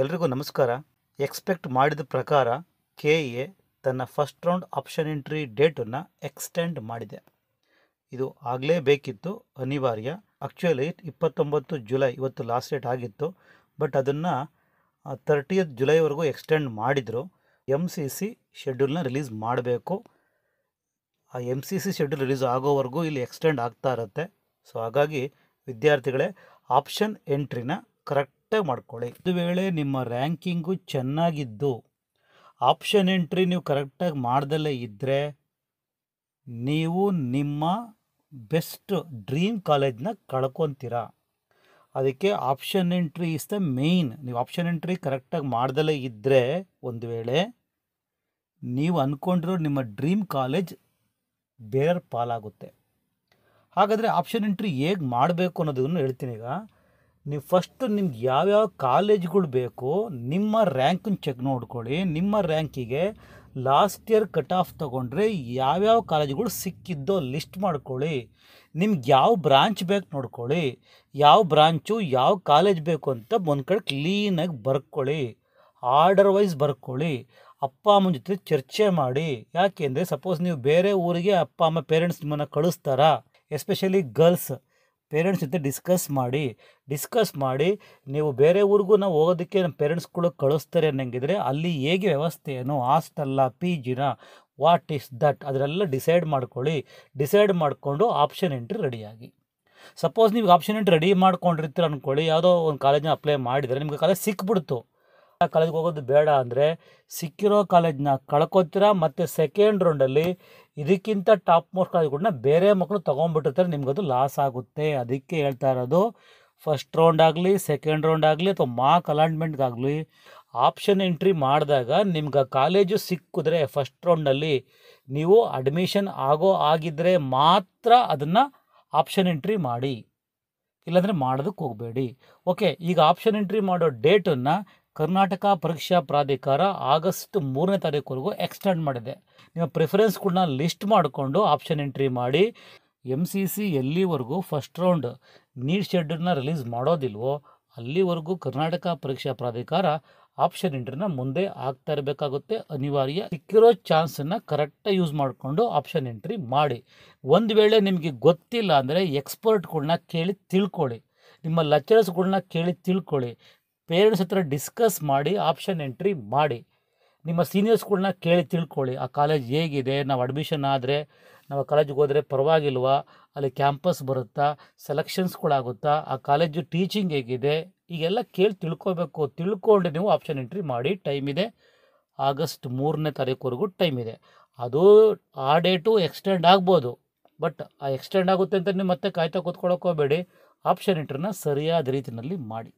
ಎಲ್ರಿಗೂ ನಮಸ್ಕಾರ. ಎಕ್ಸ್ಪೆಕ್ಟ್ ಮಾಡಿದ ಪ್ರಕಾರ KA ತನ್ನ ಫಸ್ಟ್ ರೌಂಡ್ ಆಪ್ಷನ್ ಎಂಟ್ರಿ ಡೇಟನ್ನು ಎಕ್ಸ್ಟೆಂಡ್ ಮಾಡಿದೆ. ಇದು ಆಗಲೇಬೇಕಿತ್ತು, ಅನಿವಾರ್ಯ. ಆ್ಯಕ್ಚುಲಿ 29 ಜುಲೈ ಇವತ್ತು ಲಾಸ್ಟ್ ಡೇಟ್ ಆಗಿತ್ತು, ಬಟ್ ಅದನ್ನು 30 ಜುಲೈವರೆಗೂ ಎಕ್ಸ್ಟೆಂಡ್ ಮಾಡಿದರು. MCC ಶೆಡ್ಯೂಲ್ನ ರಿಲೀಸ್ ಮಾಡಬೇಕು. ಆ MCC ಶೆಡ್ಯೂಲ್ ರಿಲೀಸ್ ಆಗೋವರೆಗೂ ಇಲ್ಲಿ ಎಕ್ಸ್ಟೆಂಡ್ ಆಗ್ತಾ ಇರುತ್ತೆ. ಸೊ ಹಾಗಾಗಿ ವಿದ್ಯಾರ್ಥಿಗಳೇ ಆಪ್ಷನ್ ಎಂಟ್ರಿನ ಕರೆಕ್ಟಾಗಿ ಮಾಡ್ಕೊಳ್ಳಿ. ಒಂದು ವೇಳೆ ನಿಮ್ಮ ರ್ಯಾಂಕಿಂಗು ಚೆನ್ನಾಗಿದ್ದು ಆಪ್ಷನ್ ಎಂಟ್ರಿ ನೀವು ಕರೆಕ್ಟಾಗಿ ಮಾಡ್ದಲ್ಲೇ ಇದ್ದರೆ ನೀವು ನಿಮ್ಮ ಬೆಸ್ಟ್ ಡ್ರೀಮ್ ಕಾಲೇಜ್ನ ಕಳ್ಕೊತೀರ. ಅದಕ್ಕೆ option entry is the main. ನೀವು ಆಪ್ಷನ್ ಎಂಟ್ರಿ ಕರೆಕ್ಟಾಗಿ ಮಾಡ್ದಲ್ಲೇ ಇದ್ದರೆ ಒಂದು ವೇಳೆ ನೀವು ಅಂದ್ಕೊಂಡಿರೋ ನಿಮ್ಮ ಡ್ರೀಮ್ ಕಾಲೇಜ್ ಬೇರೆ ಪಾಲಾಗುತ್ತೆ. ಹಾಗಾದರೆ ಆಪ್ಷನ್ ಎಂಟ್ರಿ ಹೇಗೆ ಮಾಡಬೇಕು ಅನ್ನೋದನ್ನು ಹೇಳ್ತೀನಿ. ಈಗ ನೀವು ಫಸ್ಟು ನಿಮ್ಗೆ ಯಾವ್ಯಾವ ಕಾಲೇಜ್ಗಳು ಬೇಕು ನಿಮ್ಮ ರ್ಯಾಂಕನ್ನು ಚೆಕ್ ನೋಡ್ಕೊಳ್ಳಿ. ನಿಮ್ಮ ರ್ಯಾಂಕಿಗೆ ಲಾಸ್ಟ್ ಇಯರ್ ಕಟ್ ಆಫ್ ತೊಗೊಂಡ್ರೆ ಯಾವ್ಯಾವ ಕಾಲೇಜುಗಳು ಸಿಕ್ಕಿದ್ದೋ ಲಿಸ್ಟ್ ಮಾಡ್ಕೊಳ್ಳಿ. ನಿಮ್ಗೆ ಯಾವ ಬ್ರಾಂಚ್ ಬೇಕು ನೋಡ್ಕೊಳ್ಳಿ. ಯಾವ ಬ್ರಾಂಚು ಯಾವ ಕಾಲೇಜ್ ಬೇಕು ಅಂತ ಒಂದು ಕಡೆ ಕ್ಲೀನಾಗಿ ಬರ್ಕೊಳ್ಳಿ. ಆರ್ಡರ್ ವೈಸ್ ಬರ್ಕೊಳ್ಳಿ. ಅಪ್ಪ ಅಮ್ಮನ ಜೊತೆ ಚರ್ಚೆ ಮಾಡಿ. ಯಾಕೆಂದರೆ ಸಪೋಸ್ ನೀವು ಬೇರೆ ಊರಿಗೆ ಅಪ್ಪ ಅಮ್ಮ ಪೇರೆಂಟ್ಸ್ ನಿಮ್ಮನ್ನು ಕಳಿಸ್ತಾರಾ, ಎಸ್ಪೆಷಲಿ ಗರ್ಲ್ಸ್ ಪೇರೆಂಟ್ಸ್ ಜೊತೆ ಡಿಸ್ಕಸ್ ಮಾಡಿ ನೀವು ಬೇರೆ ಊರಿಗೂ ನಾವು ಹೋಗೋದಕ್ಕೆ ನಮ್ಮ ಪೇರೆಂಟ್ಸ್ಗಳು ಕಳಿಸ್ತಾರೆ ಅನ್ನಂಗಿದ್ರೆ ಅಲ್ಲಿ ಹೇಗೆ ವ್ಯವಸ್ಥೆ ಏನು, ಹಾಸ್ಟೆಲ್ಲ, PGನ, ವಾಟ್ ಈಸ್ ದಟ್ ಅದರೆಲ್ಲ ಡಿಸೈಡ್ ಮಾಡ್ಕೊಳ್ಳಿ. ಡಿಸೈಡ್ ಮಾಡಿಕೊಂಡು ಆಪ್ಷನ್ ಎಂಟ್ರಿ ರೆಡಿಯಾಗಿ. ಸಪೋಸ್ ನೀವು ಆಪ್ಷನ್ ಎಂಟ್ರಿ ರೆಡಿ ಮಾಡ್ಕೊಂಡಿರ್ತೀರ ಅಂದ್ಕೊಳ್ಳಿ, ಯಾವುದೋ ಒಂದು ಕಾಲೇಜ್ನ ಅಪ್ಲೈ ಮಾಡಿದರೆ ನಿಮಗೆ ಕಾಲೇಜ್ ಸಿಕ್ಬಿಡ್ತು. ಆ ಕಾಲೇಜ್ಗೆ ಹೋಗೋದು ಬೇಡ ಅಂದರೆ ಸಿಕ್ಕಿರೋ ಕಾಲೇಜ್ನ ಕಳ್ಕೊತೀರ. ಮತ್ತು ಸೆಕೆಂಡ್ ರೌಂಡಲ್ಲಿ ಇದಕ್ಕಿಂತ ಟಾಪ್ ಮೋಸ್ಟ್ ಕಾಲೇಜ್ಗಳನ್ನ ಬೇರೆ ಮಕ್ಕಳು ತೊಗೊಂಡ್ಬಿಟ್ಟಿರ್ತಾರೆ, ನಿಮ್ಗದು ಲಾಸ್ ಆಗುತ್ತೆ. ಅದಕ್ಕೆ ಹೇಳ್ತಾ ಇರೋದು, ಫಸ್ಟ್ ರೌಂಡ್ ಆಗಲಿ ಸೆಕೆಂಡ್ ರೌಂಡ್ ಆಗಲಿ ಅಥವಾ ಮಾರ್ಕ್ ಅಲಾಟ್ಮೆಂಟ್ಗಾಗಲಿ ಆಪ್ಷನ್ ಎಂಟ್ರಿ ಮಾಡಿದಾಗ ನಿಮ್ಗೆ ಆ ಕಾಲೇಜು ಸಿಕ್ಕಿದ್ರೆ ಫಸ್ಟ್ ರೌಂಡಲ್ಲಿ ನೀವು ಅಡ್ಮಿಷನ್ ಆಗಿದ್ದರೆ ಮಾತ್ರ ಅದನ್ನು ಆಪ್ಷನ್ ಎಂಟ್ರಿ ಮಾಡಿ, ಇಲ್ಲಾಂದರೆ ಮಾಡೋದಕ್ಕೆ ಹೋಗಬೇಡಿ. ಓಕೆ, ಈಗ ಆಪ್ಷನ್ ಎಂಟ್ರಿ ಮಾಡೋ ಡೇಟನ್ನು ಕರ್ನಾಟಕ ಪರೀಕ್ಷಾ ಪ್ರಾಧಿಕಾರ ಆಗಸ್ಟ್ 3ನೇ ತಾರೀಕುವರೆಗೂ ಎಕ್ಸ್ಟೆಂಡ್ ಮಾಡಿದೆ. ನಿಮ್ಮ ಪ್ರಿಫರೆನ್ಸ್ಗಳನ್ನ ಲಿಸ್ಟ್ ಮಾಡಿಕೊಂಡು ಆಪ್ಷನ್ ಎಂಟ್ರಿ ಮಾಡಿ. MCC ಎಲ್ಲಿವರೆಗೂ ಫಸ್ಟ್ ರೌಂಡ್ ನೀಟ್ ಶೆಡ್ಯೂಲ್ನ ರಿಲೀಸ್ ಮಾಡೋದಿಲ್ವೋ ಅಲ್ಲಿವರೆಗೂ ಕರ್ನಾಟಕ ಪರೀಕ್ಷಾ ಪ್ರಾಧಿಕಾರ ಆಪ್ಷನ್ ಎಂಟ್ರಿನ ಮುಂದೆ ಆಗ್ತಾ ಇರಬೇಕಾಗುತ್ತೆ, ಅನಿವಾರ್ಯ. ಸಿಕ್ಕಿರೋ ಚಾನ್ಸನ್ನು ಕರೆಕ್ಟಾಗಿ ಯೂಸ್ ಮಾಡಿಕೊಂಡು ಆಪ್ಷನ್ ಎಂಟ್ರಿ ಮಾಡಿ. ಒಂದು ವೇಳೆ ನಿಮಗೆ ಗೊತ್ತಿಲ್ಲ ಅಂದರೆ ಎಕ್ಸ್ಪರ್ಟ್ಗಳನ್ನ ಕೇಳಿ ತಿಳ್ಕೊಳ್ಳಿ. ನಿಮ್ಮ ಲೆಕ್ಚರರ್ಸ್ಗಳನ್ನ ಕೇಳಿ ತಿಳ್ಕೊಳ್ಳಿ. ಪೇರೆಂಟ್ಸ್ ಹತ್ರ ಡಿಸ್ಕಸ್ ಮಾಡಿ ಆಪ್ಷನ್ ಎಂಟ್ರಿ ಮಾಡಿ. ನಿಮ್ಮ ಸೀನಿಯರ್ಸ್ಗಳನ್ನ ಕೇಳಿ ತಿಳ್ಕೊಳ್ಳಿ. ಆ ಕಾಲೇಜ್ ಹೇಗಿದೆ, ನಾವು ಅಡ್ಮಿಷನ್ ಆದರೆ ನಾವು ಕಾಲೇಜಿಗೆ ಹೋದರೆ ಪರವಾಗಿಲ್ವಾ, ಅಲ್ಲಿ ಕ್ಯಾಂಪಸ್ ಬರುತ್ತಾ, ಸೆಲೆಕ್ಷನ್ಸ್ಗಳಾಗುತ್ತಾ, ಆ ಕಾಲೇಜು ಟೀಚಿಂಗ್ ಹೇಗಿದೆ, ಈಗೆಲ್ಲ ಕೇಳಿ ತಿಳ್ಕೊಬೇಕು. ತಿಳ್ಕೊಂಡು ನೀವು ಆಪ್ಷನ್ ಎಂಟ್ರಿ ಮಾಡಿ. ಟೈಮ್ ಇದೆ, ಆಗಸ್ಟ್ 3ನೇ ತಾರೀಕುವರೆಗೂ ಟೈಮ್ ಇದೆ. ಅದು ಆ ಡೇಟು ಎಕ್ಸ್ಟೆಂಡ್ ಆಗ್ಬೋದು, ಬಟ್ ಆ ಎಕ್ಸ್ಟೆಂಡ್ ಆಗುತ್ತೆ ಅಂತ ನೀವು ಮತ್ತೆ ಕಾಯ್ತಾ ಕೂತ್ಕೊಳ್ಳೋಕೆ ಹೋಗಬೇಡಿ. ಆಪ್ಷನ್ ಎಂಟ್ರಿನ ಸರಿಯಾದ ರೀತಿಯಲ್ಲಿ ಮಾಡಿ.